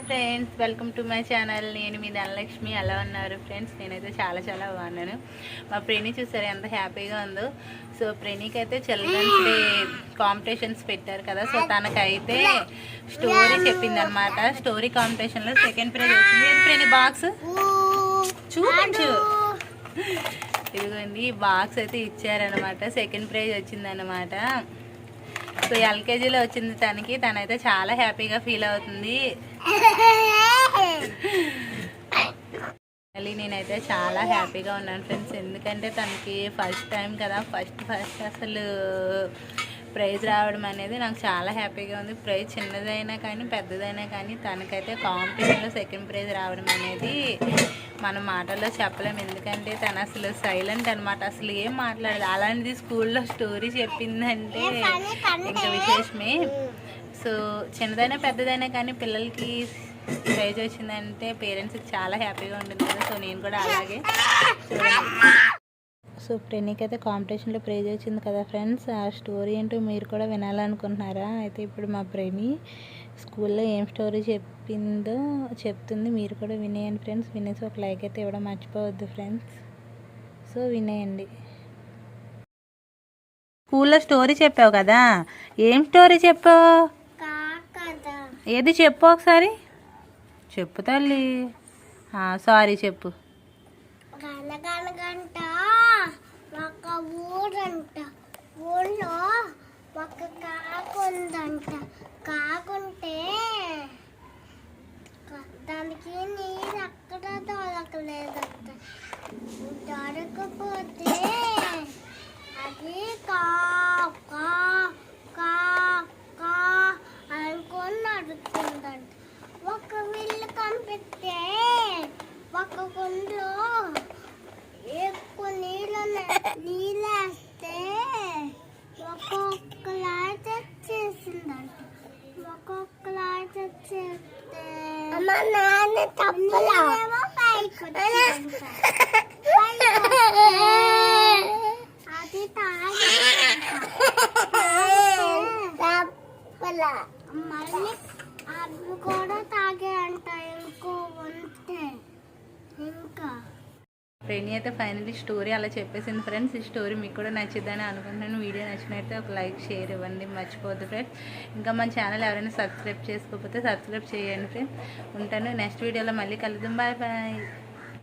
Friends, welcome to my channel. నేను మీ ధనలక్ష్మి. ఎలా ఉన్నారు ఫ్రెండ్స్? నేనైతే చాలా బాగున్నాను. మా ప్రేణి చూసారు ఎంత హ్యాపీగా ఉందో. సో ప్రేణికి అయితే చిల్డ్రన్స్ డే కాంపిటీషన్స్ పెట్టారు కదా. సో తనకైతే స్టోరీ చెప్పింది అనమాట. స్టోరీ కాంపిటీషన్లో సెకండ్ ప్రైజ్ వచ్చింది. ప్రేణి బాక్స్ చూపించు. ఇదిగోండి, బాక్స్ అయితే ఇచ్చారనమాట. సెకండ్ ప్రైజ్ వచ్చిందనమాట. సో ఎల్కేజీలో వచ్చింది తనకి. తనైతే చాలా హ్యాపీగా ఫీల్ అవుతుంది. మళ్ళీ నేనైతే చాలా హ్యాపీగా ఉన్నాను ఫ్రెండ్స్. ఎందుకంటే తనకి ఫస్ట్ టైం కదా. ఫస్ట్ అసలు ప్రైజ్ రావడం అనేది నాకు చాలా హ్యాపీగా ఉంది. ప్రైజ్ చిన్నదైనా కానీ పెద్దదైనా కానీ తనకైతే కాంపిటీషన్లో సెకండ్ ప్రైజ్ రావడం అనేది మన మాటల్లో చెప్పలేము. ఎందుకంటే తను అసలు సైలెంట్ అనమాట. అసలు ఏం మాట్లాడదు. అలాంటిది స్కూల్లో స్టోరీ చెప్పిందంటే ఇంకా విశేషమే. సో చిన్నదైనా పెద్దదైనా కానీ పిల్లలకి ప్రైజ్ వచ్చిందంటే పేరెంట్స్కి చాలా హ్యాపీగా ఉంటుంది కదా. సో నేను కూడా అలాగే. సో ప్రేణికి అయితే కాంపిటీషన్లో ప్రైజ్ వచ్చింది కదా ఫ్రెండ్స్. ఆ స్టోరీ ఏంటో మీరు కూడా వినాలనుకుంటున్నారా? అయితే ఇప్పుడు మా ప్రేణి స్కూల్లో ఏం స్టోరీ చెప్పిందో చెప్తుంది. మీరు కూడా వినేయండి ఫ్రెండ్స్. వినేసి ఒక లైక్ అయితే ఇవ్వడం మర్చిపోవద్దు ఫ్రెండ్స్. సో వినేయండి. స్కూల్లో స్టోరీ చెప్పావు కదా, ఏం స్టోరీ చెప్పావు? ఏది చెప్పు ఒకసారి. చెప్పు తల్లి. సారీ చెప్పు. ఒక ఊరంట. ఊళ్ళో ఒక కాకుందంట. కాకుంటే దానికి నీరు అక్కడ దొరకలేదంట. దొరకపోతే అది కా కా కా కా అనుకొని నడుస్తుందంట. ఒక విల్లు కంపిస్తే ఒక కుండలో ఎక్కువ నీళ్ళేస్తే ఒక్కొక్కలా తెచ్చేసిందంట. ఒక్కొక్కలా తెచ్చేస్తే అది తాగి మళ్ళీ అవి కూడా తాగే అంట. ఇంకో ఉంటే ఇంకా ప్రేణి అయితే ఫైనల్లీ స్టోరీ అలా చెప్పేసింది ఫ్రెండ్స్. ఈ స్టోరీ మీకు కూడా నచ్చిద్దని అనుకుంటున్నాను. వీడియో నచ్చినట్టే ఒక లైక్ షేర్ ఇవ్వండి మర్చిపోవద్దు ఫ్రెండ్స్. ఇంకా మన ఛానల్ ఎవరైనా సబ్స్క్రైబ్ చేసుకోకపోతే సబ్స్క్రైబ్ చేయండి ఫ్రెండ్స్. ఉంటాను. నెక్స్ట్ వీడియోలో మళ్ళీ కలుద్దాం. Bye bye.